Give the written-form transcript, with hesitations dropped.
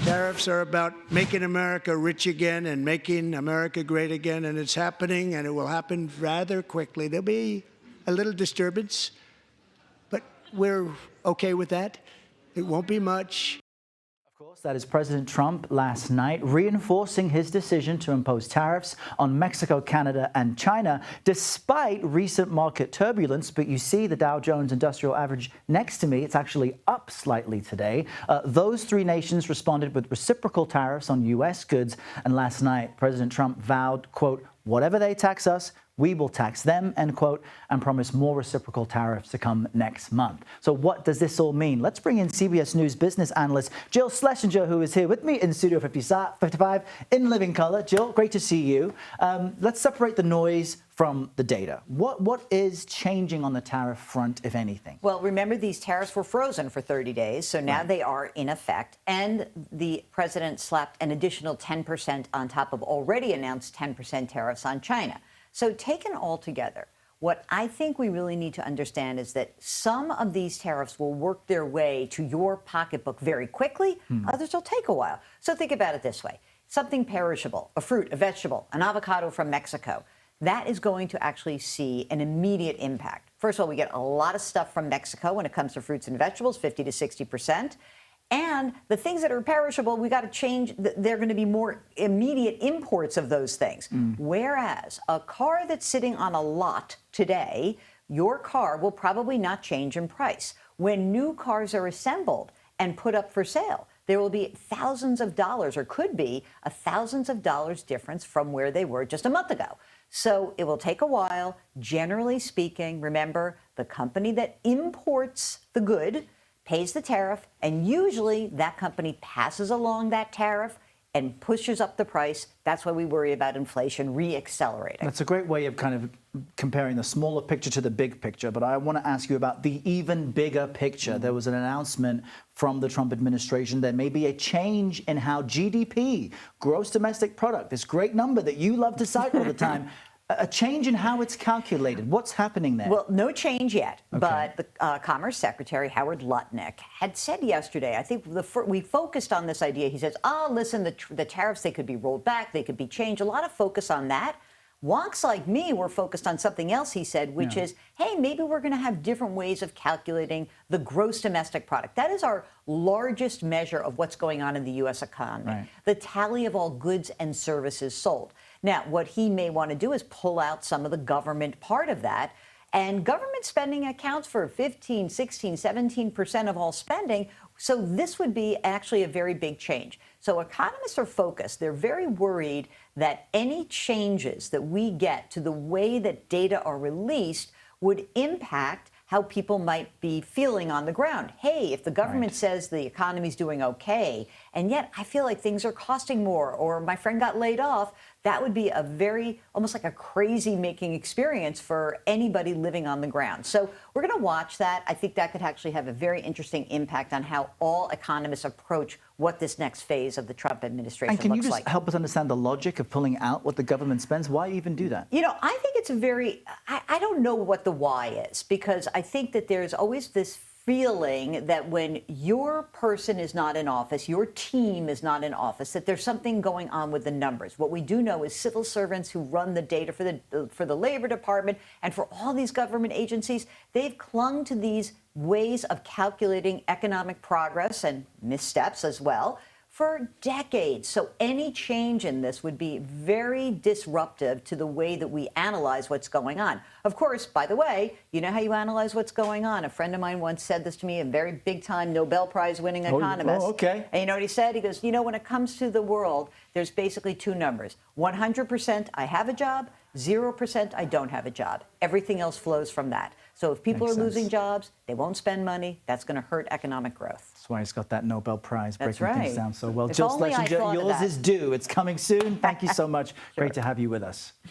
Tariffs are about making America rich again and making America great again, and it's happening, and it will happen rather quickly. There'll be a little disturbance, but we're okay with that. It won't be much. Of course, that is President Trump last night reinforcing his decision to impose tariffs on Mexico, Canada, and China, despite recent market turbulence. But you see the Dow Jones Industrial Average next to me. It's actually up slightly today. Those three nations responded with reciprocal tariffs on U.S. goods. And last night, President Trump vowed, quote, "Whatever they tax us, we will tax them," end quote, and promised more reciprocal tariffs to come next month. So what does this all mean? Let's bring in CBS News business analyst Jill Schlesinger, who is here with me in Studio 55 in living color. Jill, great to see you. Let's separate the noise from the data. What is changing on the tariff front, if anything? Well, remember, these tariffs were frozen for 30 days, so now they are in effect. And the president slapped an additional 10% on top of already announced 10% tariffs on China. So taken all together, what I think we really need to understand is that some of these tariffs will work their way to your pocketbook very quickly. Others will take a while. So think about it this way. Something perishable, a fruit, a vegetable, an avocado from Mexico, that is going to actually see an immediate impact. First of all, we get a lot of stuff from Mexico when it comes to fruits and vegetables, 50 to 60%. And the things that are perishable, we got to change. They're going to be more immediate imports of those things. Whereas a car that's sitting on a lot today, your car will probably not change in price. When new cars are assembled and put up for sale, there will be thousands of dollars, or could be a thousands of dollars difference from where they were just a month ago. So it will take a while. Generally speaking, remember, the company that imports the good pays the tariff, and usually that company passes along that tariff and pushes up the price. That's why we worry about inflation re-accelerating. That's a great way of kind of comparing the smaller picture to the big picture. But I want to ask you about the even bigger picture. There was an announcement from the Trump administration. There may be a change in how GDP, gross domestic product, this great number that you love to cite all the time, a change in how it's calculated. What's happening there? Well, no change yet, Okay. but the Commerce Secretary, Howard Lutnick, had said yesterday, I think we focused on this idea. He says, listen, the tariffs, they could be rolled back, they could be changed. A lot of focus on that. Wonks like me were focused on something else, he said, which is, hey, maybe we're going to have different ways of calculating the gross domestic product. That is our largest measure of what's going on in the U.S. economy, Right. The tally of all goods and services sold. Now, what he may want to do is pull out some of the government part of that. And government spending accounts for 15, 16, 17% of all spending. So this would be actually a very big change. So economists are focused. They're very worried that any changes that we get to the way that data are released would impact how people might be feeling on the ground. Hey, if the government says the economy's doing okay, and yet I feel like things are costing more, or my friend got laid off, that would be a very, almost like a crazy-making experience for anybody living on the ground. So we're going to watch that. I think that could actually have a very interesting impact on how all economists approach what this next phase of the Trump administration looks like. And can you just help us understand the logic of pulling out what the government spends? Why even do that? You know, I think it's a very, I don't know what the why is, because I think that there's always this feeling that when your person is not in office, your team is not in office, that there's something going on with the numbers. What we do know is civil servants who run the data for the Labor Department and for all these government agencies, they've clung to these ways of calculating economic progress and missteps as well for decades. So any change in this would be very disruptive to the way that we analyze what's going on. Of course, by the way, you know how you analyze what's going on? A friend of mine once said this to me, a very big-time Nobel Prize-winning economist. Oh, okay. And you know what he said? He goes, you know, when it comes to the world, there's basically two numbers. 100% I have a job, 0% I don't have a job. Everything else flows from that. So if people are losing jobs, they won't spend money. That's going to hurt economic growth. That's why he's got that Nobel Prize, That's breaking right. things down so well. If Jill only I Schlesinger, thought of yours that. is due. It's coming soon. Thank you so much. Great to have you with us.